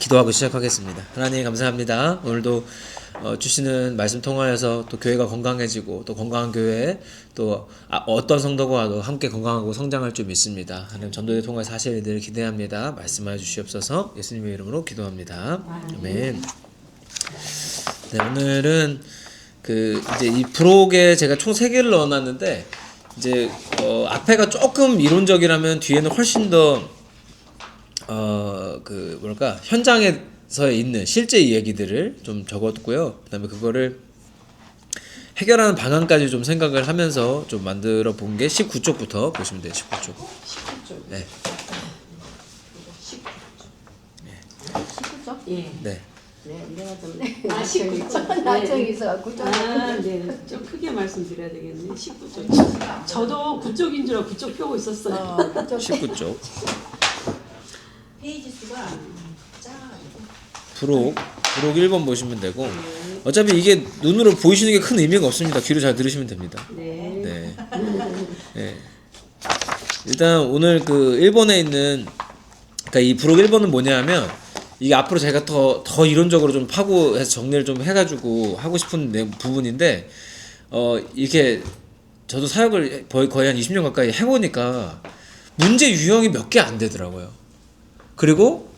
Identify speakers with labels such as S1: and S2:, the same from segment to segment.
S1: 기도하고 시작하겠습니다. 하나님 감사합니다. 오늘도 주시는 말씀 통하여서 또 교회가 건강해지고 또 건강한 교회에 또 어떤 성도가 와도 함께 건강하고 성장할 줄 믿습니다. 하나님 전도에 통해서 하실 일들을 기대합니다. 말씀하여 주시옵소서. 예수님의 이름으로 기도합니다. 아멘. 네, 오늘은 이제 이 브록에 제가 총 3개를 넣어놨는데 이제 앞에가 조금 이론적이라면 뒤에는 훨씬 더 현장에서 있는 실제 이야기들을 좀 적었고요. 그 다음에 그거를 해결하는 방안까지 좀 생각을 하면서 좀 만들어 본 게 19쪽부터 보시면 돼요. 19쪽.
S2: 19쪽.
S1: 네.
S2: 19쪽? 예.
S1: 네.
S2: 네, 내가 좀
S3: 19쪽 나중에 있어갖고
S2: 네, 좀 크게 말씀드려야 되겠네. 19쪽. 저도 9쪽인 줄 알고 9쪽 펴고 있었어요.
S1: 19쪽.
S3: 페이지 수가 작아가지고
S1: 브록 1번 보시면 되고 어차피 이게 눈으로 보이시는 게 큰 의미가 없습니다. 귀로 잘 들으시면 됩니다.
S2: 네.
S1: 네. 네. 일단 오늘 1번에 있는 그러니까 이 브록 1번은 뭐냐면 이게 앞으로 제가 더 이론적으로 좀 파고해서 정리를 좀 해가지고 하고 싶은 부분인데 이렇게 저도 사역을 거의 한 20년 가까이 해보니까 문제 유형이 몇 개 안 되더라고요. 그리고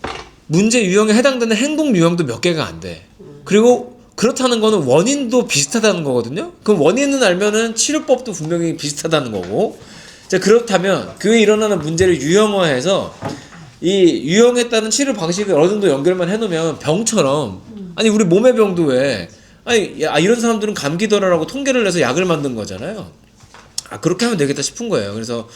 S1: 문제 유형에 해당되는 행동 유형도 몇 개가 안 돼. 그리고 그렇다는 거는 원인도 비슷하다는 거거든요. 그럼 원인은 알면은 치료법도 분명히 비슷하다는 거고. 자, 그렇다면 교회에 일어나는 문제를 유형화해서 이 유형에 따른 치료 방식을 어느 정도 연결만 해놓으면 병처럼 아니 우리 몸의 병도 왜 이런 사람들은 감기더라라고 통계를 내서 약을 만든 거잖아요. 그렇게 하면 되겠다 싶은 거예요. 그래서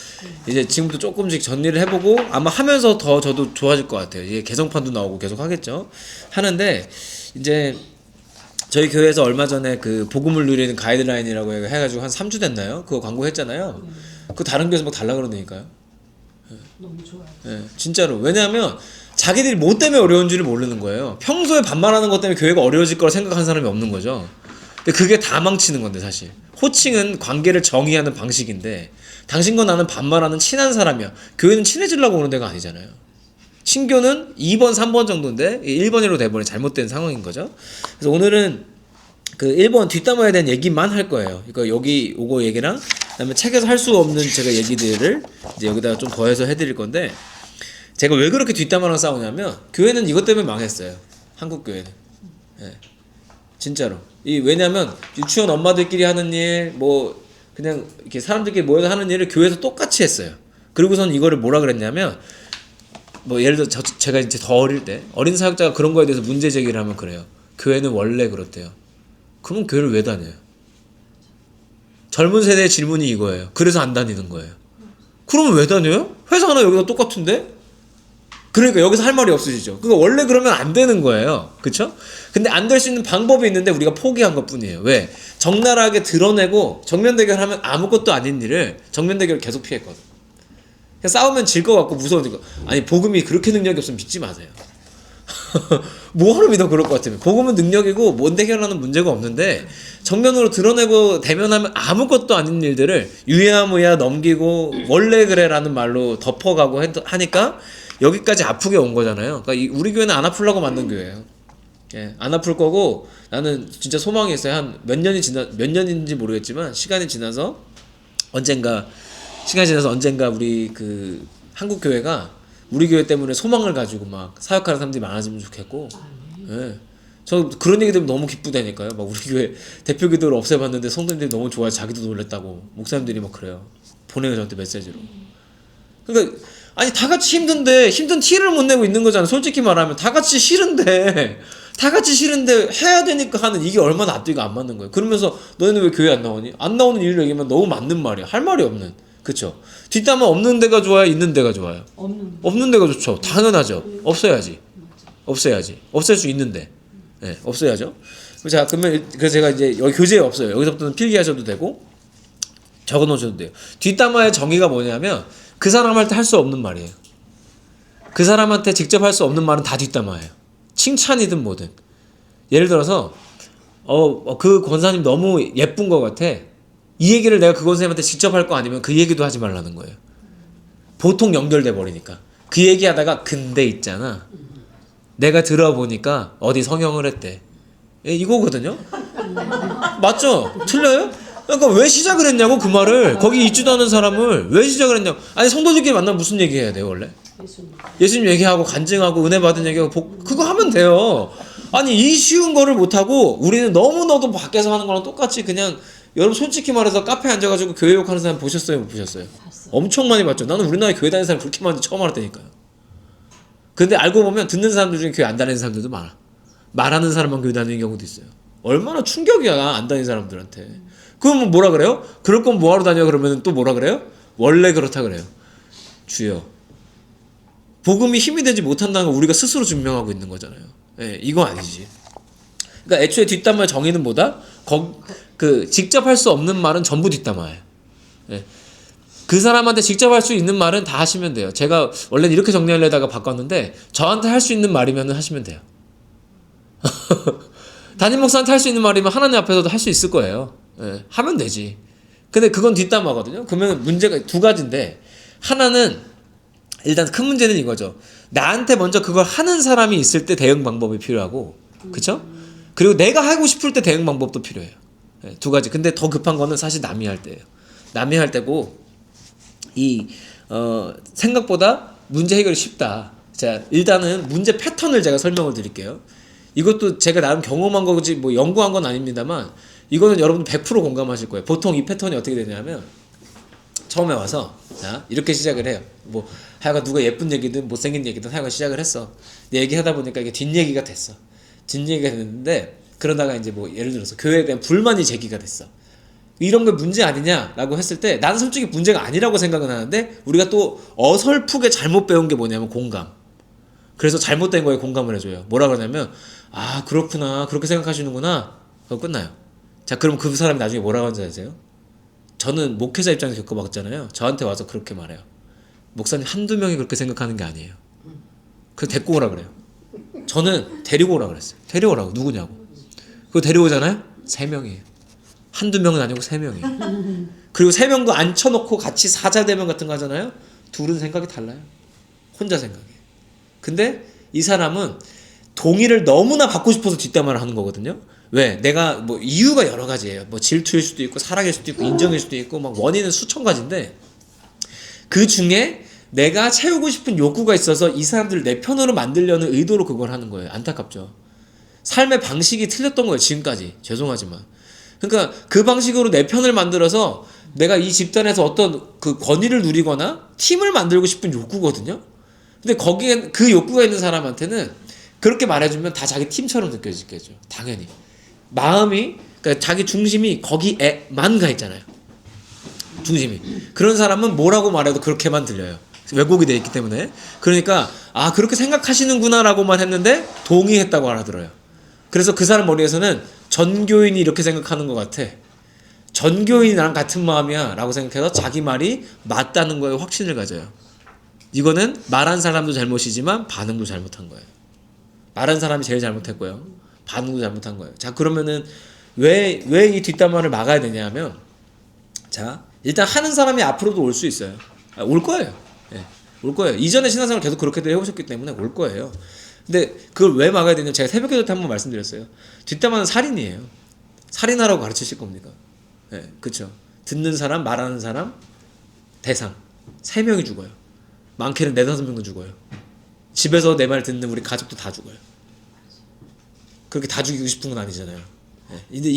S1: 이제 지금도 조금씩 정리를 해보고 아마 하면서 더 저도 좋아질 것 같아요. 이게 개성판도 나오고 계속 하겠죠. 하는데 이제 저희 교회에서 얼마 전에 복음을 누리는 가이드라인이라고 해가지고 한 3주 됐나요? 그거 광고했잖아요. 그거 다른 교회에서 막 달라 그러니까요.
S2: 너무 좋아요.
S1: 네, 진짜로. 왜냐하면 자기들이 뭐 때문에 어려운지를 모르는 거예요. 평소에 반말하는 것 때문에 교회가 어려워질 거라 생각하는 사람이 없는 거죠. 근데 그게 다 망치는 건데 사실. 호칭은 관계를 정의하는 방식인데 당신과 나는 반말하는 친한 사람이야. 교회는 친해지려고 오는 데가 아니잖아요. 친교는 2번, 3번 정도인데 1번으로 돼버린 잘못된 상황인 거죠. 그래서 오늘은 1번 뒷담화에 대한 얘기만 할 거예요. 그러니까 여기 요거 얘기랑 그다음에 책에서 할 수 없는 제가 얘기들을 이제 여기다가 좀 더해서 해드릴 건데 제가 왜 그렇게 뒷담화랑 싸우냐면 교회는 이것 때문에 망했어요. 한국 교회는. 네. 진짜로. 왜냐면 유치원 엄마들끼리 하는 일, 그냥 이렇게 사람들끼리 모여서 하는 일을 교회에서 똑같이 했어요. 그리고선 이거를 뭐라 그랬냐면, 예를 들어 제가 이제 더 어릴 때, 어린 사역자가 그런 거에 대해서 문제 제기를 하면 그래요. 교회는 원래 그렇대요. 그러면 교회를 왜 다녀요? 젊은 세대의 질문이 이거예요. 그래서 안 다니는 거예요. 그러면 왜 다녀요? 회사 하나 여기가 똑같은데? 그러니까 여기서 할 말이 없으시죠. 그러니까 원래 그러면 안 되는 거예요. 그쵸? 근데 안 될 수 있는 방법이 있는데 우리가 포기한 것 뿐이에요. 왜? 적나라하게 드러내고 정면 대결하면 아무것도 아닌 일을 정면 대결을 계속 피했거든. 그냥 싸우면 질 것 같고 무서우니까. 아니 복음이 그렇게 능력이 없으면 믿지 마세요. 뭐하러 믿어 그럴 것 같으면. 복음은 능력이고 못 해결하는 문제가 없는데 정면으로 드러내고 대면하면 아무것도 아닌 일들을 유야무야 넘기고 원래 그래라는 말로 덮어가고 하니까 여기까지 아프게 온 거잖아요. 그러니까 우리 교회는 안 아프려고 만든 교회예요. 예, 안 아플 거고 나는 진짜 소망이 있어요. 한 몇 년인지 모르겠지만 시간이 지나서 언젠가 우리 한국 교회가 우리 교회 때문에 소망을 가지고 막 사역하는 사람들이 많아지면 좋겠고, 예. 저 그런 얘기 들으면 너무 기쁘다니까요. 막 우리 교회 대표 기도를 없애봤는데 성도님들이 너무 좋아해 자기도 놀랬다고 목사님들이 막 그래요. 보내요 저한테 메시지로. 그러니까 아니 다 같이 힘든데 힘든 티를 못 내고 있는 거잖아. 솔직히 말하면 다 같이 싫은데 해야 되니까 하는 이게 얼마나 앞뒤가 안 맞는 거예요. 그러면서 너희는 왜 교회 안 나오니? 안 나오는 이유를 얘기하면 너무 맞는 말이야. 할 말이 없는. 그쵸? 뒷담화 없는 데가 좋아요? 있는 데가 좋아요? 없는 데가 좋죠. 당연하죠. 없어야지. 없앨 수 있는데. 네, 없어야죠. 자, 그래서 제가 이제 여기 교재에 없어요. 여기서부터는 필기하셔도 되고 적어 놓으셔도 돼요. 뒷담화의 정의가 뭐냐면 그 사람한테 할 수 없는 말이에요. 그 사람한테 직접 할 수 없는 말은 다 뒷담화예요. 칭찬이든 뭐든. 예를 들어서 그 권사님 너무 예쁜 것 같아. 이 얘기를 내가 그 권사님한테 직접 할 거 아니면 그 얘기도 하지 말라는 거예요. 보통 연결돼 버리니까. 그 얘기하다가 근데 있잖아. 내가 들어보니까 어디 성형을 했대. 예, 이거거든요. 맞죠? 틀려요? 그러니까 왜 시작을 했냐고 그 말을. 거기 있지도 않은 사람을 왜 시작을 했냐고. 아니 성도들끼리 만나면 무슨 얘기 해야 돼요 원래?
S2: 예수님.
S1: 예수님 얘기하고 간증하고 은혜 받은 얘기하고 그거 하면 돼요. 아니 이 쉬운 거를 못하고 우리는 너무너도 밖에서 하는 거랑 똑같이 그냥 여러분 솔직히 말해서 카페에 앉아가지고 교회 욕하는 사람 보셨어요 못 보셨어요?
S2: 봤어.
S1: 엄청 많이 봤죠. 나는 우리나라에 교회 다니는 사람 그렇게 많은지 처음 알았다니까요. 근데 알고 보면 듣는 사람들 중에 교회 안 다니는 사람들도 많아. 말하는 사람만 교회 다니는 경우도 있어요. 얼마나 충격이야 안 다니는 사람들한테. 그럼 뭐라 그래요? 그럴 거면 뭐하러 다녀 그러면 또 뭐라 그래요? 원래 그렇다 그래요. 주여 복음이 힘이 되지 못한다는 걸 우리가 스스로 증명하고 있는 거잖아요. 예, 이거 아니지. 그러니까 애초에 뒷담화의 정의는 뭐다? 직접 할 수 없는 말은 전부 뒷담화예요. 예. 그 사람한테 직접 할 수 있는 말은 다 하시면 돼요. 제가 원래는 이렇게 정리하려다가 바꿨는데 저한테 할 수 있는 말이면 하시면 돼요. 담임 목사한테 할 수 있는 말이면 하나님 앞에서도 할 수 있을 거예요. 예, 하면 되지. 근데 그건 뒷담화거든요. 그러면 문제가 두 가지인데 하나는 일단 큰 문제는 이거죠. 나한테 먼저 그걸 하는 사람이 있을 때 대응 방법이 필요하고, 그쵸? 그리고 내가 하고 싶을 때 대응 방법도 필요해요. 예, 두 가지. 근데 더 급한 거는 사실 남이 할 때예요. 남이 할 때고 생각보다 문제 해결이 쉽다. 자, 일단은 문제 패턴을 제가 설명을 드릴게요. 이것도 제가 나름 경험한 거지 뭐 연구한 건 아닙니다만 이거는 여러분 100% 공감하실 거예요. 보통 이 패턴이 어떻게 되냐면 처음에 와서 자 이렇게 시작을 해요. 뭐 하여간 누가 예쁜 얘기든 못생긴 얘기든 하여간 시작을 했어. 얘기하다 보니까 이게 뒷얘기가 됐어. 뒷얘기가 됐는데 그러다가 이제 뭐 예를 들어서 교회에 대한 불만이 제기가 됐어. 이런 게 문제 아니냐라고 했을 때 나는 솔직히 문제가 아니라고 생각은 하는데 우리가 또 어설프게 잘못 배운 게 뭐냐면 공감. 그래서 잘못된 거에 공감을 해줘요. 뭐라 그러냐면 아 그렇구나 그렇게 생각하시는구나. 그거 끝나요. 자 그럼 그 사람이 나중에 뭐라고 하는지 아세요? 저는 목회자 입장에서 겪어봤잖아요. 저한테 와서 그렇게 말해요. 목사님 한두 명이 그렇게 생각하는 게 아니에요. 그래서 데리고 오라 그래요. 저는 데리고 오라 그랬어요. 데려오라고 누구냐고. 그거 데려오잖아요. 3명이에요. 한두 명은 아니고 3명이에요. 그리고 3명도 앉혀놓고 같이 사자대면 같은 거 하잖아요. 둘은 생각이 달라요. 혼자 생각해. 근데 이 사람은 동의를 너무나 받고 싶어서 뒷담화를 하는 거거든요. 왜? 내가 뭐 이유가 여러 가지예요. 뭐 질투일 수도 있고 사랑일 수도 있고 인정일 수도 있고 막 원인은 수천 가지인데 그 중에 내가 채우고 싶은 욕구가 있어서 이 사람들을 내 편으로 만들려는 의도로 그걸 하는 거예요. 안타깝죠. 삶의 방식이 틀렸던 거예요. 지금까지. 죄송하지만. 그러니까 그 방식으로 내 편을 만들어서 내가 이 집단에서 어떤 그 권위를 누리거나 팀을 만들고 싶은 욕구거든요. 근데 거기에 그 욕구가 있는 사람한테는 그렇게 말해주면 다 자기 팀처럼 느껴지겠죠. 당연히. 마음이, 그러니까 자기 중심이 거기에만 가 있잖아요. 중심이. 그런 사람은 뭐라고 말해도 그렇게만 들려요. 왜곡이 돼 있기 때문에. 그러니까, 아, 그렇게 생각하시는구나라고만 했는데 동의했다고 알아들어요. 그래서 그 사람 머리에서는 전교인이 이렇게 생각하는 것 같아. 전교인이 나랑 같은 마음이야. 라고 생각해서 자기 말이 맞다는 거에 확신을 가져요. 이거는 말한 사람도 잘못이지만 반응도 잘못한 거예요. 말한 사람이 제일 잘못했고요. 반응도 잘못한 거예요. 자, 그러면은 왜 이 뒷담화를 막아야 되냐 하면 자, 일단 하는 사람이 앞으로도 올 수 있어요. 올 거예요. 예, 올 거예요. 이전에 신앙생활 계속 그렇게들 해오셨기 때문에 올 거예요. 근데 그걸 왜 막아야 되냐면 제가 새벽기도 때 한번 말씀드렸어요. 뒷담화는 살인이에요. 살인하라고 가르치실 겁니까? 예, 그쵸. 듣는 사람, 말하는 사람, 대상 3명이 죽어요. 많게는 4-5명도 죽어요. 집에서 내 말 듣는 우리 가족도 다 죽어요. 그렇게 다 죽이고 싶은 건 아니잖아요. 예. 근데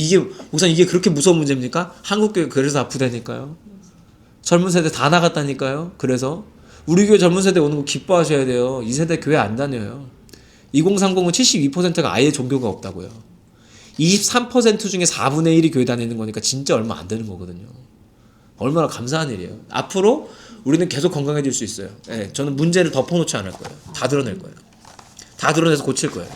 S1: 우선 이게 그렇게 무서운 문제입니까? 한국교회 그래서 아프다니까요. 젊은 세대 다 나갔다니까요. 그래서 우리 교회 젊은 세대 오는 거 기뻐하셔야 돼요. 이 세대 교회 안 다녀요. 2030은 72%가 아예 종교가 없다고요. 23% 중에 4분의 1이 교회 다니는 거니까 진짜 얼마 안 되는 거거든요. 얼마나 감사한 일이에요. 앞으로 우리는 계속 건강해질 수 있어요. 예, 저는 문제를 덮어놓지 않을 거예요. 다 드러낼 거예요. 다 드러내서 고칠 거예요.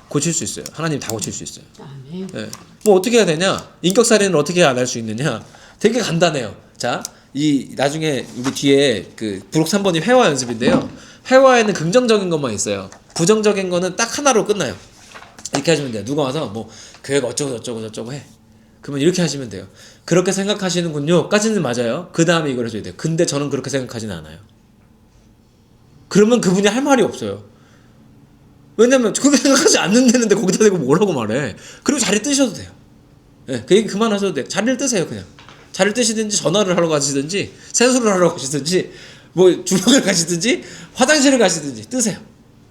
S1: 고칠 수 있어요. 하나님 다 고칠 수 있어요.
S2: 아멘.
S1: 예. 뭐 어떻게 해야 되냐? 인격살인을 어떻게 안 할 수 있느냐? 되게 간단해요. 자, 이 나중에 우리 뒤에 그 부록 3번이 회화 연습인데요. 회화에는 긍정적인 것만 있어요. 부정적인 거는 딱 하나로 끝나요. 이렇게 하시면 돼요. 누가 와서 뭐 교회가 어쩌고 저쩌고 해. 그러면 이렇게 하시면 돼요. 그렇게 생각하시는군요. 까지는 맞아요. 그 다음에 이걸 해줘야 돼요. 근데 저는 그렇게 생각하지는 않아요. 그러면 그분이 할 말이 없어요. 왜냐면 그렇게 생각하지 않는다는데 거기다 대고 뭐라고 말해. 그리고 자리 뜨셔도 돼요. 예, 그 얘기 그만하셔도 돼요. 자리를 뜨세요 그냥. 자리를 뜨시든지 전화를 하러 가시든지 세수를 하러 가시든지 뭐 주방을 가시든지 화장실을 가시든지 뜨세요.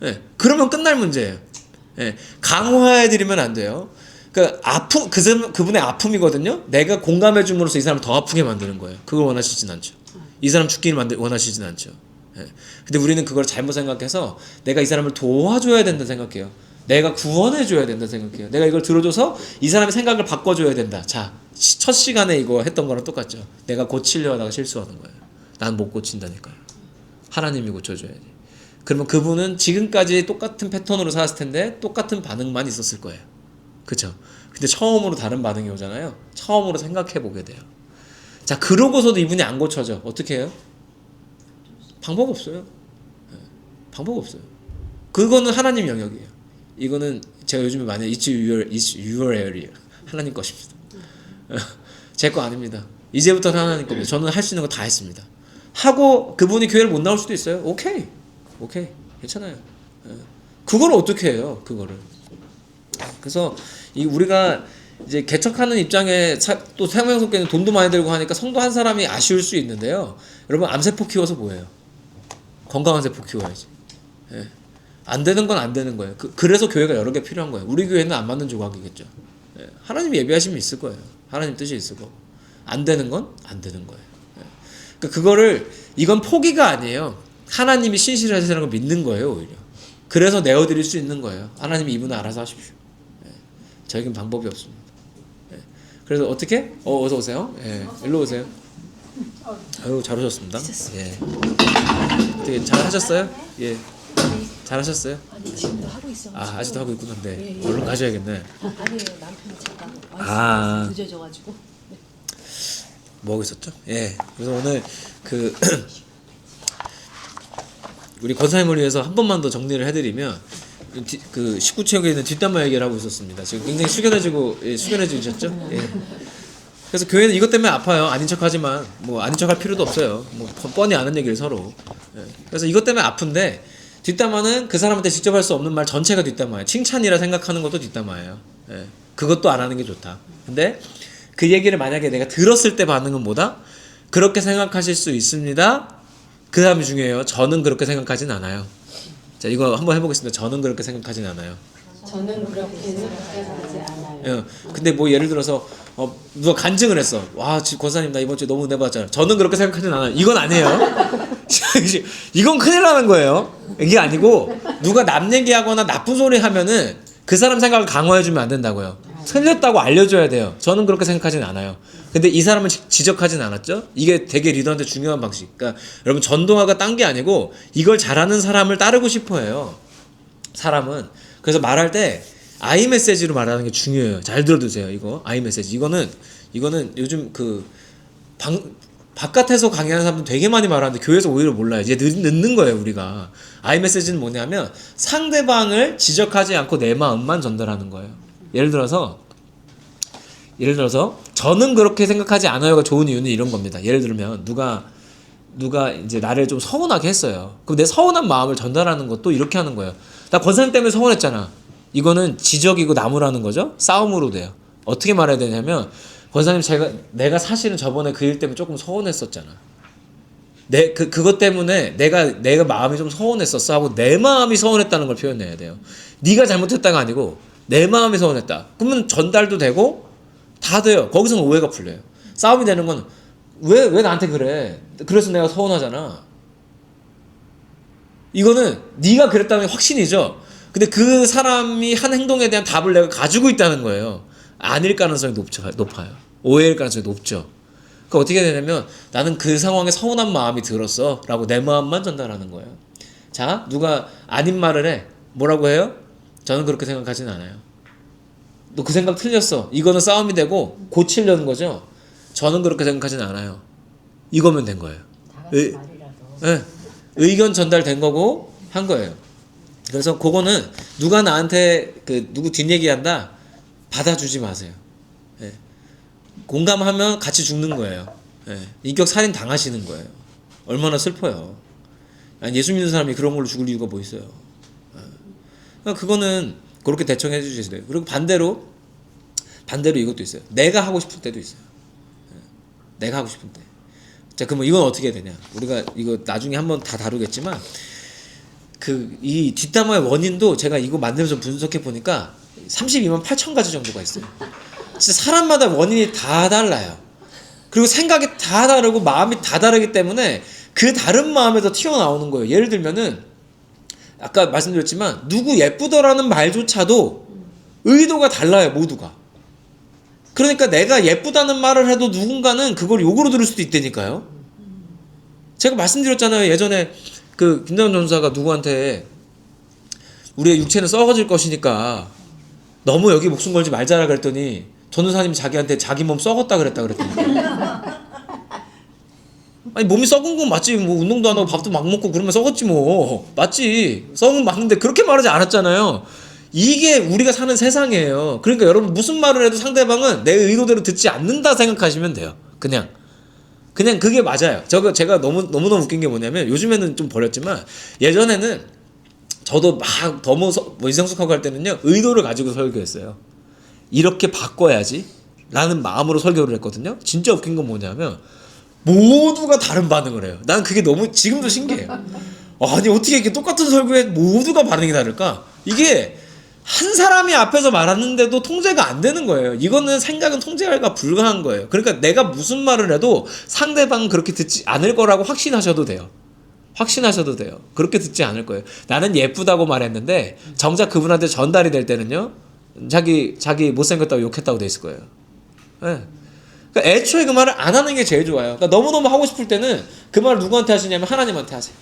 S1: 예, 그러면 끝날 문제예요. 예, 강화해드리면 안 돼요. 그러니까 그분의 아픔이거든요. 내가 공감해 줌으로써 이 사람을 더 아프게 만드는 거예요. 그걸 원하시진 않죠. 이 사람 죽기를 원하시진 않죠. 예. 근데 우리는 그걸 잘못 생각해서 내가 이 사람을 도와줘야 된다 생각해요. 내가 구원해줘야 된다 생각해요. 내가 이걸 들어줘서 이 사람의 생각을 바꿔줘야 된다. 자, 첫 시간에 이거 했던 거랑 똑같죠. 내가 고치려 하다가 실수하는 거예요. 난 못 고친다니까요. 하나님이 고쳐줘야지. 그러면 그분은 지금까지 똑같은 패턴으로 살았을 텐데 똑같은 반응만 있었을 거예요. 그쵸? 근데 처음으로 다른 반응이 오잖아요. 처음으로 생각해 보게 돼요. 자, 그러고서도 이분이 안 고쳐져. 어떻게 해요? 방법 없어요. 방법 없어요. 그거는 하나님 영역이에요. 이거는 제가 요즘에 많이 It's your area. 하나님 것입니다. 제 거 아닙니다. 이제부터는 하나님 겁니다. 저는 할 수 있는 거 다 했습니다. 하고 그분이 교회를 못 나올 수도 있어요. 오케이. 괜찮아요. 그걸 어떻게 해요? 그거를. 그래서 우리가 이제 개척하는 입장에 또 생명석교는 돈도 많이 들고 하니까 성도 한 사람이 아쉬울 수 있는데요. 여러분 암세포 키워서 뭐예요? 건강한 세포 키워야지. 예. 안 되는 건 안 되는 거예요. 그래서 교회가 여러 개 필요한 거예요. 우리 교회는 안 맞는 조각이겠죠. 예. 하나님 예비하심이 있을 거예요. 하나님 뜻이 있을 거고. 안 되는 건 안 되는 거예요. 예. 그러니까 그거를 이건 포기가 아니에요. 하나님이 신실하시다는 걸 믿는 거예요. 오히려. 그래서 내어드릴 수 있는 거예요. 하나님이 이분은 알아서 하십시오. 예. 저에겐 방법이 없습니다. 예. 그래서 어떻게? 어서 오세요. 예. 일로 오세요. 아유, 잘 오셨습니다. 예. 되게 잘 하셨어요? 예. 잘 하셨어요?
S3: 아니 지금도 하고 있어.
S1: 아직도 하고 있구나. 네.
S3: 예, 예.
S1: 얼른 가셔야겠네.
S3: 아니에요 남편이 잠깐
S1: 아.
S3: 와 있어 늦어져가지고.
S1: 뭐 하고 있었죠? 예. 그래서 오늘 우리 권사님을 위해서 한 번만 더 정리를 해드리면 그 19체역에 있는 뒷담화 얘기를 하고 있었습니다. 지금 굉장히 숙연해지셨죠? 예. 그래서 교회는 이것 때문에 아파요. 아닌 척하지만 뭐 아닌 척할 필요도 없어요. 뭐 뻔히 아는 얘기를 서로. 예. 그래서 이것 때문에 아픈데 뒷담화는 그 사람한테 직접 할 수 없는 말 전체가 뒷담화예요. 칭찬이라 생각하는 것도 뒷담화예요. 예. 그것도 안 하는 게 좋다. 근데 그 얘기를 만약에 내가 들었을 때 반응은 뭐다? 그렇게 생각하실 수 있습니다. 그 다음이 중요해요. 저는 그렇게 생각하진 않아요. 자, 이거 한번 해보겠습니다. 저는 그렇게 생각하진 않아요.
S2: 저는 그렇게 생각하지 않아요.
S1: 예. 근데 뭐 예를 들어서 누가 간증을 했어. 와, 권사님 나 이번 주에 너무 은혜 받았잖아요. 저는 그렇게 생각하진 않아요. 이건 아니에요. 이건 큰일 나는 거예요. 이게 아니고 누가 남 얘기하거나 나쁜 소리 하면은 그 사람 생각을 강화해주면 안 된다고요. 틀렸다고 알려줘야 돼요. 저는 그렇게 생각하진 않아요. 근데 이 사람은 지적하진 않았죠? 이게 되게 리더한테 중요한 방식. 그러니까 여러분 전도화가 딴 게 아니고 이걸 잘하는 사람을 따르고 싶어 해요. 사람은. 그래서 말할 때 아이 메시지로 말하는 게 중요해요. 잘 들어두세요. 이거 아이 메시지. 이거는 요즘 바깥에서 강의하는 사람들 되게 많이 말하는데 교회에서 오히려 몰라요. 이제 늦는 거예요, 우리가. 아이 메시지는 뭐냐면 상대방을 지적하지 않고 내 마음만 전달하는 거예요. 예를 들어서 저는 그렇게 생각하지 않아요가 좋은 이유는 이런 겁니다. 예를 들면 누가 이제 나를 좀 서운하게 했어요. 그럼 내 서운한 마음을 전달하는 것도 이렇게 하는 거예요. 나 권사님 때문에 서운했잖아. 이거는 지적이고 나무라는 거죠. 싸움으로 돼요. 어떻게 말해야 되냐면 권사님 내가 사실은 저번에 그 일 때문에 조금 서운했었잖아. 그것 때문에 내가 마음이 좀 서운했었어 하고 내 마음이 서운했다는 걸 표현해야 돼요. 네가 잘못했다가 아니고 내 마음이 서운했다. 그러면 전달도 되고 다 돼요. 거기서는 오해가 풀려요. 싸움이 되는 건 왜 나한테 그래? 그래서 내가 서운하잖아. 이거는 네가 그랬다는 게 확신이죠. 근데 그 사람이 한 행동에 대한 답을 내가 가지고 있다는 거예요. 아닐 가능성이 높아요. 오해일 가능성이 높죠. 그러니까 어떻게 되냐면 나는 그 상황에 서운한 마음이 들었어 라고 내 마음만 전달하는 거예요. 자, 누가 아닌 말을 해. 뭐라고 해요? 저는 그렇게 생각하진 않아요. 너 그 생각 틀렸어. 이거는 싸움이 되고 고치려는 거죠. 저는 그렇게 생각하진 않아요. 이거면 된 거예요. 의견 전달된 거고 한 거예요. 그래서 그거는 누가 나한테 누구 뒷얘기한다 받아주지 마세요. 예. 공감하면 같이 죽는 거예요. 예. 인격 살인 당하시는 거예요. 얼마나 슬퍼요. 아니, 예수 믿는 사람이 그런 걸로 죽을 이유가 뭐 있어요. 예. 그러니까 그거는 그렇게 대처해 주셔야 돼요. 그리고 반대로 이것도 있어요. 내가 하고 싶을 때도 있어요. 내가 하고 싶을 때. 자, 그러면 이건 어떻게 해야 되냐? 우리가 이거 나중에 한번 다 다루겠지만 이 뒷담화의 원인도 제가 이거 만들면서 분석해 보니까 32만 8천 가지 정도가 있어요. 진짜 사람마다 원인이 다 달라요. 그리고 생각이 다 다르고 마음이 다 다르기 때문에 그 다른 마음에서 튀어나오는 거예요. 예를 들면은 아까 말씀드렸지만 누구 예쁘더라는 말조차도 의도가 달라요. 모두가. 그러니까 내가 예쁘다는 말을 해도 누군가는 그걸 욕으로 들을 수도 있다니까요. 제가 말씀드렸잖아요. 예전에 그 김다현 전사가 누구한테 우리의 육체는 썩어질 것이니까 너무 여기 목숨 걸지 말자라 그랬더니 전도사님이 자기한테 자기 몸 썩었다 그랬더니 아니 몸이 썩은 건 맞지. 뭐 운동도 안 하고 밥도 막 먹고 그러면 썩었지 뭐. 맞지. 썩은 건 맞는데 그렇게 말하지 않았잖아요. 이게 우리가 사는 세상이에요. 그러니까 여러분 무슨 말을 해도 상대방은 내 의도대로 듣지 않는다 생각하시면 돼요. 그냥 그게 맞아요. 제가 너무너무 웃긴 게 뭐냐면 요즘에는 좀 버렸지만 예전에는 저도 막 너무 이성숙하고 할 때는요. 의도를 가지고 설교했어요. 이렇게 바꿔야지 라는 마음으로 설교를 했거든요. 진짜 웃긴 건 뭐냐면 모두가 다른 반응을 해요. 난 그게 너무 지금도 신기해요. 아니 어떻게 이렇게 똑같은 설교에 모두가 반응이 다를까? 이게 한 사람이 앞에서 말하는데도 통제가 안 되는 거예요. 이거는 생각은 통제가 불가한 거예요. 그러니까 내가 무슨 말을 해도 상대방은 그렇게 듣지 않을 거라고 확신하셔도 돼요. 그렇게 듣지 않을 거예요. 나는 예쁘다고 말했는데 정작 그분한테 전달이 될 때는요. 자기 못생겼다고 욕했다고 돼 있을 거예요. 네. 그러니까 애초에 그 말을 안 하는 게 제일 좋아요. 그러니까 너무너무 하고 싶을 때는 그 말을 누구한테 하시냐면 하나님한테 하세요.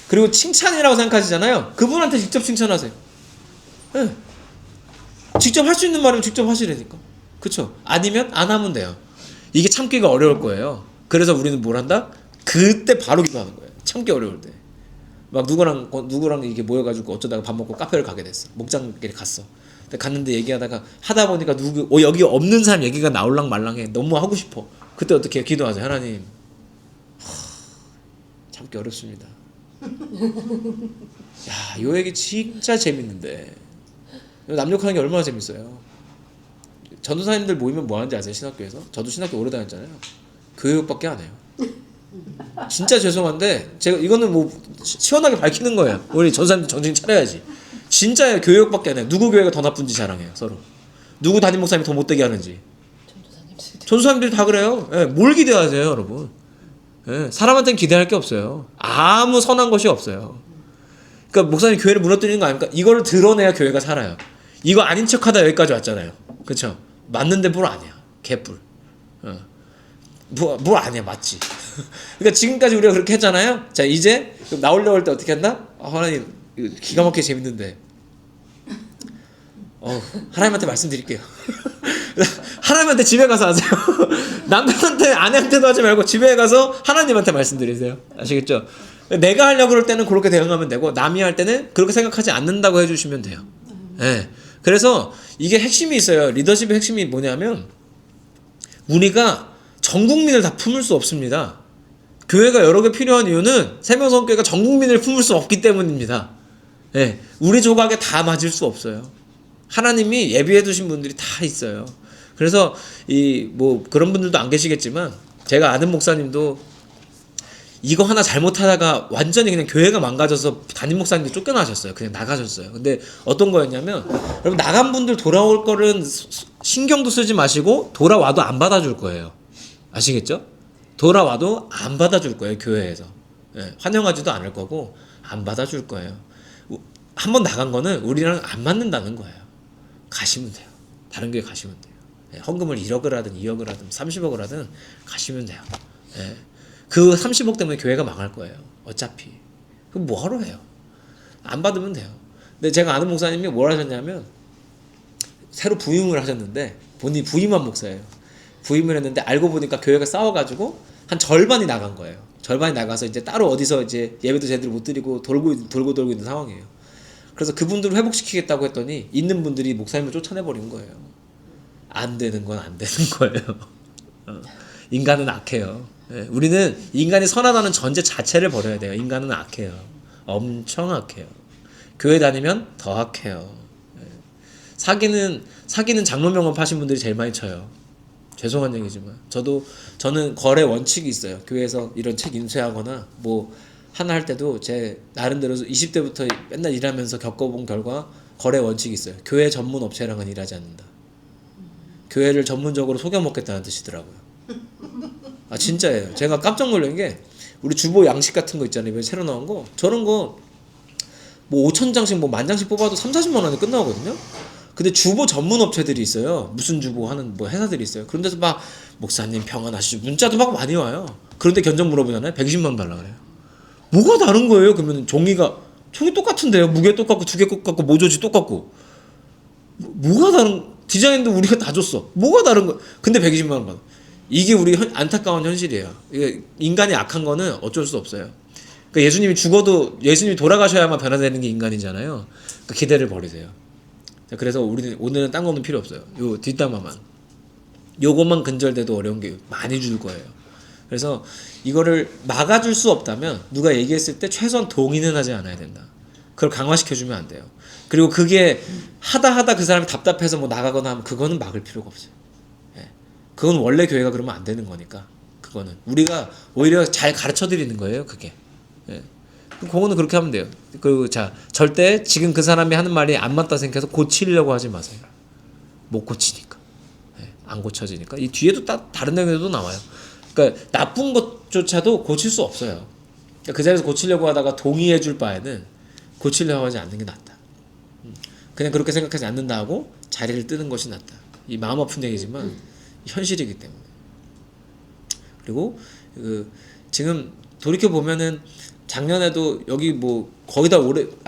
S1: 그리고 칭찬이라고 생각하시잖아요. 그분한테 직접 칭찬하세요. 네. 직접 할 수 있는 말이면 직접 하시라니까. 그쵸? 아니면 안 하면 돼요. 이게 참기가 어려울 거예요. 그래서 우리는 뭘 한다? 그때 바로 기도하는 거예요. 참기 어려울 때. 막 누구랑 이게 모여가지고 어쩌다가 밥 먹고 카페를 가게 됐어. 목장길에 갔어. 근데 갔는데 얘기하다가 하다 보니까 여기 없는 사람 얘기가 나올랑 말랑해. 너무 하고 싶어. 그때 어떻게 기도하세요? 하나님, 참기 어렵습니다. 야, 요 얘기 진짜 재밌는데 남욕하는 게 얼마나 재밌어요. 전도사님들 모이면 뭐 하는지 아세요? 신학교에서? 저도 신학교 오래 다녔잖아요. 교육밖에 안 해요. 진짜 죄송한데 제가 이거는 뭐 시원하게 밝히는 거예요. 우리 전도사님들 정신 차려야지. 진짜예요. 교육밖에 안 해요. 누구 교회가 더 나쁜지 자랑해요. 서로. 누구 담임 목사님이 더 못되게 하는지. 전도사님들이 다 그래요. 예, 뭘 기대하세요 여러분. 예, 사람한테는 기대할 게 없어요. 아무 선한 것이 없어요. 그러니까 목사님 교회를 무너뜨리는 거 아닙니까? 이거를 드러내야 교회가 살아요. 이거 아닌 척하다 여기까지 왔잖아요. 그렇죠? 맞는데 뭘 아니야. 개뿔. 뭘 아니야. 맞지. 그러니까 지금까지 우리가 그렇게 했잖아요. 자 이제 나오려고 할 때 어떻게 한다? 하나님 기가 막히게 재밌는데 하나님한테 말씀드릴게요. 하나님한테 집에 가서 하세요. 남편한테 아내한테도 하지 말고 집에 가서 하나님한테 말씀드리세요. 아시겠죠? 내가 하려고 그럴 때는 그렇게 대응하면 되고 남이 할 때는 그렇게 생각하지 않는다고 해주시면 돼요. 네. 그래서 이게 핵심이 있어요. 리더십의 핵심이 뭐냐면 우리가 전 국민을 다 품을 수 없습니다. 교회가 여러 개 필요한 이유는 세명성교회가 전 국민을 품을 수 없기 때문입니다. 네. 우리 조각에 다 맞을 수 없어요. 하나님이 예비해 두신 분들이 다 있어요. 그래서 뭐 그런 분들도 안 계시겠지만 제가 아는 목사님도 이거 하나 잘못하다가 완전히 그냥 교회가 망가져서 담임 목사님도 쫓겨나셨어요. 그냥 나가셨어요. 근데 어떤 거였냐면 여러분 나간 분들 돌아올 거는 신경도 쓰지 마시고 돌아와도 안 받아줄 거예요. 아시겠죠? 돌아와도 안 받아줄 거예요. 교회에서. 예, 환영하지도 않을 거고 안 받아줄 거예요. 한번 나간 거는 우리랑 안 맞는다는 거예요. 가시면 돼요. 다른 교회 가시면 돼요. 예, 헌금을 1억을 하든 2억을 하든 30억을 하든 가시면 돼요. 예. 그 30억 때문에 교회가 망할 거예요. 어차피. 그럼 뭐하러 해요? 안 받으면 돼요. 근데 제가 아는 목사님이 뭘 하셨냐면 새로 부임을 하셨는데 본인이 부임한 목사예요. 부임을 했는데 알고 보니까 교회가 싸워가지고 한 절반이 나간 거예요. 절반이 나가서 이제 따로 어디서 이제 예배도 제대로 못 드리고 돌고 있는 상황이에요. 그래서 그분들을 회복시키겠다고 했더니 있는 분들이 목사님을 쫓아내버린 거예요. 안 되는 건 안 되는 거예요. 인간은 악해요. 예, 우리는 인간이 선하다는 전제 자체를 버려야 돼요. 인간은 악해요. 엄청 악해요. 교회 다니면 더 악해요. 예. 사기는 장로 명함 파신 분들이 제일 많이 쳐요. 죄송한 얘기지만 저는 거래 원칙이 있어요. 교회에서 이런 책 인쇄하거나 뭐 하나 할 때도 제 나름대로 20대부터 맨날 일하면서 겪어본 결과 거래 원칙이 있어요. 교회 전문 업체랑은 일하지 않는다. 교회를 전문적으로 속여먹겠다는 뜻이더라고요. 아 진짜예요. 제가 깜짝 놀란 게 우리 주보 양식 같은 거 있잖아요. 이번에 새로 나온 거 저런 거 뭐 5,000장씩 뭐 10,000장씩 뽑아도 3,40만 원에 끝나거든요. 근데 주보 전문 업체들이 있어요. 무슨 주보 하는 뭐 회사들이 있어요. 그런 데서 막 목사님 평안하시죠. 문자도 막 많이 와요. 그런데 견적 물어보잖아요. 120만 원 달라 그래요. 뭐가 다른 거예요? 그러면 종이 똑같은데요. 무게 똑같고 두 개 똑같고 모조지 똑같고 뭐가 다른 디자인도 우리가 다 줬어. 뭐가 다른 거? 근데 120만 원 받아. 이게 우리 안타까운 현실이에요. 이게 인간이 악한 거는 어쩔 수 없어요. 그러니까 예수님이 죽어도 예수님이 돌아가셔야만 변화되는 게 인간이잖아요. 그러니까 기대를 버리세요. 자, 그래서 우리는 오늘은 딴 거는 필요 없어요. 요 뒷담화만. 요것만 근절돼도 어려운 게 많이 줄 거예요. 그래서 이거를 막아줄 수 없다면 누가 얘기했을 때 최소한 동의는 하지 않아야 된다. 그걸 강화시켜주면 안 돼요. 그리고 그게 하다 그 사람이 답답해서 뭐 나가거나 하면 그거는 막을 필요가 없어요. 예. 그건 원래 교회가 그러면 안 되는 거니까. 그거는 우리가 오히려 잘 가르쳐 드리는 거예요. 그게. 예. 그거는 그렇게 하면 돼요. 그리고 자 절대 지금 그 사람이 하는 말이 안 맞다 생각해서 고치려고 하지 마세요. 못 고치니까. 예. 안 고쳐지니까. 이 뒤에도 다른 내용에도 나와요. 그러니까 나쁜 것조차도 고칠 수 없어요. 그러니까 그 자리에서 고치려고 하다가 동의해 줄 바에는 고치려고 하지 않는 게 낫다. 그냥 그렇게 생각하지 않는다 하고 자리를 뜨는 것이 낫다. 이 마음 아픈 얘기지만 현실이기 때문에. 그리고 지금 돌이켜 보면은 작년에도 여기 뭐 거의 다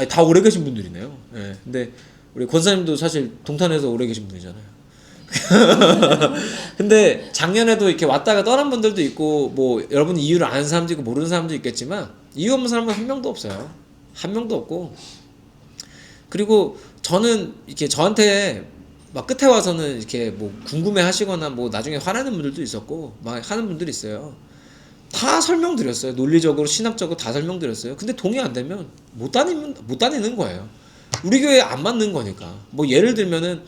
S1: 다 오래 계신 분들이네요. 예. 근데 우리 권사님도 사실 동탄에서 오래 계신 분이잖아요. 근데 작년에도 이렇게 왔다가 떠난 분들도 있고 뭐 여러분 이유를 아는 사람도 있고 모르는 사람도 있겠지만 이유 없는 사람은 한 명도 없어요. 한 명도 없고 그리고 저는 이렇게 저한테 막 끝에 와서는 이렇게 뭐 궁금해 하시거나 뭐 나중에 화내는 분들도 있었고 막 하는 분들이 있어요. 다 설명드렸어요. 논리적으로 신학적으로 다 설명드렸어요. 근데 동의 안 되면 못 다니는 거예요. 우리 교회에 안 맞는 거니까. 뭐 예를 들면은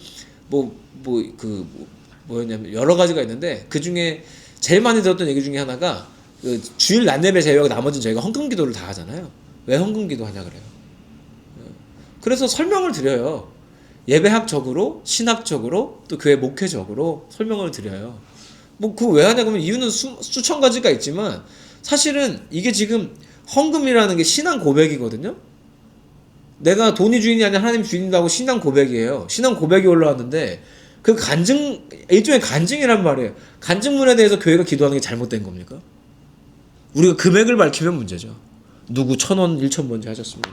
S1: 뭐였냐면 여러 가지가 있는데 그 중에 제일 많이 들었던 얘기 중에 하나가 그 주일 낮예배 제외하고 나머지는 저희가 헌금기도를 다 하잖아요. 왜 헌금기도 하냐 그래요. 그래서 설명을 드려요. 예배학적으로, 신학적으로, 또 교회 목회적으로 설명을 드려요. 뭐 그거 왜 하냐 그러면 이유는 수천 가지가 있지만 사실은 이게 지금 헌금이라는 게 신앙 고백이거든요. 내가 돈이 주인이 아니라 하나님 주인이라고 신앙 고백이에요. 신앙 고백이 올라왔는데 그 일종의 간증이란 말이에요. 간증문에 대해서 교회가 기도하는 게 잘못된 겁니까? 우리가 금액을 밝히면 문제죠. 누구 1,000원, 1,000뭔지 하셨습니다.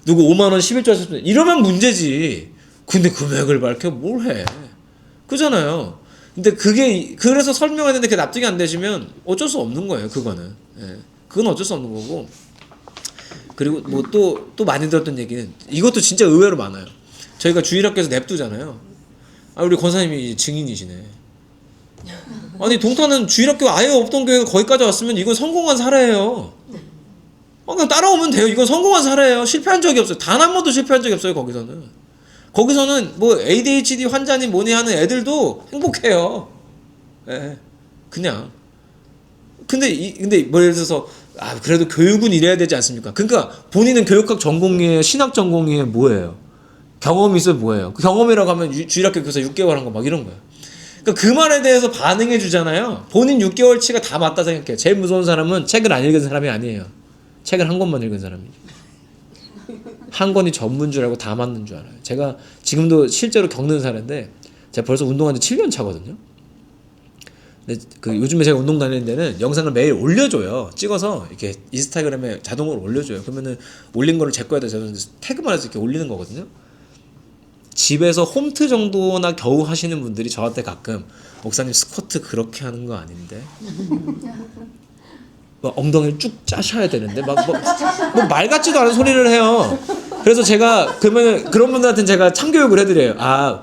S1: 누구 5만원 11조 하셨습니다. 이러면 문제지. 근데 금액을 밝혀 뭘 해. 그잖아요. 근데 그래서 설명했는데 그게 납득이 안 되시면 어쩔 수 없는 거예요. 그거는. 예. 그건 어쩔 수 없는 거고. 그리고 뭐 또 많이 들었던 얘기는 이것도 진짜 의외로 많아요. 저희가 주일학교에서 냅두잖아요. 우리 권사님이 증인이시네. 아니 동탄은 주일학교 아예 없던 교회가 거기까지 왔으면 이건 성공한 사례예요. 그냥 따라오면 돼요. 이건 성공한 사례예요. 실패한 적이 없어요. 단 한 번도 실패한 적이 없어요. 거기서는 뭐 ADHD 환자니 뭐니 하는 애들도 행복해요. 예. 그냥. 근데 뭐 예를 들어서 그래도 교육은 이래야 되지 않습니까? 그러니까 본인은 교육학 전공이에요, 신학 전공이에요, 뭐예요? 경험이 있어요, 뭐예요? 그 경험이라고 하면 주일학교 교사 6개월 한 거 막 이런 거예요. 그러니까 그 말에 대해서 반응해 주잖아요. 본인 6개월치가 다 맞다 생각해요. 제일 무서운 사람은 책을 안 읽은 사람이 아니에요. 책을 한 권만 읽은 사람이죠. 한 권이 전문 줄 알고 다 맞는 줄 알아요. 제가 지금도 실제로 겪는 사례인데 제가 벌써 운동한 지 7년 차거든요. 근데 요즘에 제가 운동 다니는 데는 영상을 매일 올려줘요. 찍어서 이렇게 인스타그램에 자동으로 올려줘요. 그러면은 올린 거를 제 거에다 저는 태그만 해서 이렇게 올리는 거거든요. 집에서 홈트 정도나 겨우 하시는 분들이 저한테 가끔 목사님 스쿼트 그렇게 하는 거 아닌데 막 엉덩이를 쭉 짜셔야 되는데 뭐 말 같지도 않은 소리를 해요. 그래서 제가 그러면 그런 분들한테는 제가 참교육을 해드려요.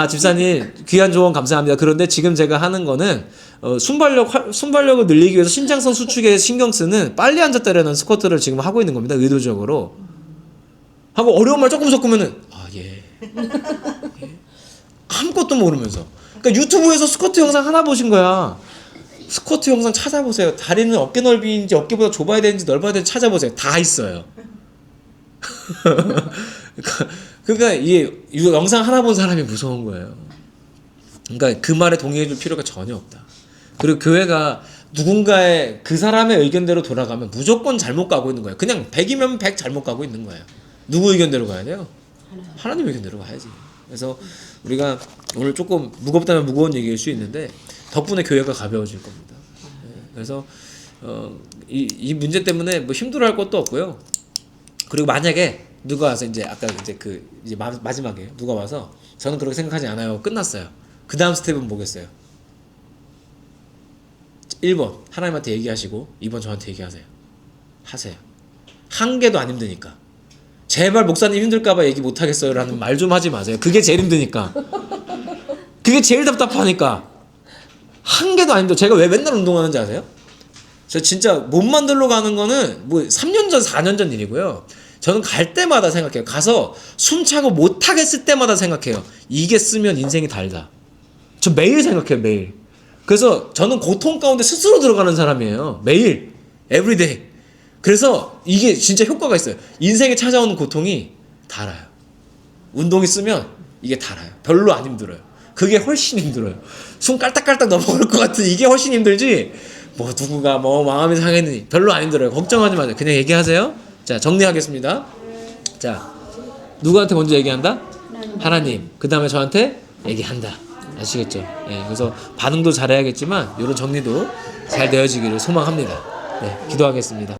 S1: 집사님 귀한 조언 감사합니다. 그런데 지금 제가 하는 거는 순발력을 늘리기 위해서 신장성 수축에 신경 쓰는 빨리 앉았다라는 스쿼트를 지금 하고 있는 겁니다. 의도적으로. 하고 어려운 말 조금 섞으면은 예. 아무것도 모르면서. 그러니까 유튜브에서 스쿼트 영상 하나 보신 거야. 스쿼트 영상 찾아보세요. 다리는 어깨 넓이인지 어깨보다 좁아야 되는지 넓어야 되는지 찾아보세요. 다 있어요. 그러니까 이 영상 하나 본 사람이 무서운 거예요. 그러니까 그 말에 동의해줄 필요가 전혀 없다. 그리고 교회가 누군가의 그 사람의 의견대로 돌아가면 무조건 잘못 가고 있는 거예요. 그냥 100이면 100 잘못 가고 있는 거예요. 누구 의견대로 가야 돼요? 하나님 의견대로 가야지. 그래서 우리가 오늘 조금 무겁다면 무거운 얘기일 수 있는데 덕분에 교회가 가벼워질 겁니다. 그래서 이 문제 때문에 뭐 힘들어할 것도 없고요. 그리고 만약에 누가 와서 이제 아까 이제 마지막에 누가 와서 저는 그렇게 생각하지 않아요. 끝났어요. 그 다음 스텝은 뭐겠어요? 1번 하나님한테 얘기하시고 2번 저한테 얘기하세요. 하세요. 한 개도 안 힘드니까. 제발 목사님 힘들까봐 얘기 못하겠어요 라는 말 좀 하지 마세요. 그게 제일 힘드니까. 그게 제일 답답하니까. 한 개도 안 힘들어. 제가 왜 맨날 운동하는지 아세요? 저 진짜 몸 만들러 가는 거는 뭐 3년 전 4년 전 일이고요. 저는 갈 때마다 생각해요. 가서 숨차고 못하겠을 때마다 생각해요. 이게 쓰면 인생이 달다. 저 매일 생각해요. 매일. 그래서 저는 고통 가운데 스스로 들어가는 사람이에요. 매일. 에브리데이. 그래서 이게 진짜 효과가 있어요. 인생에 찾아오는 고통이 달아요. 운동이 쓰면 이게 달아요. 별로 안 힘들어요. 그게 훨씬 힘들어요. 숨 깔딱깔딱 넘어갈 것 같은 이게 훨씬 힘들지 뭐 누구가 뭐 마음이 상했느니 별로 안 힘들어요. 걱정하지 마세요. 그냥 얘기하세요. 자, 정리하겠습니다. 자, 누구한테 먼저 얘기한다? 하나님. 그 다음에 저한테 얘기한다. 아시겠죠? 예, 그래서 반응도 잘해야겠지만 이런 정리도 잘 되어지기를 소망합니다. 네, 기도하겠습니다.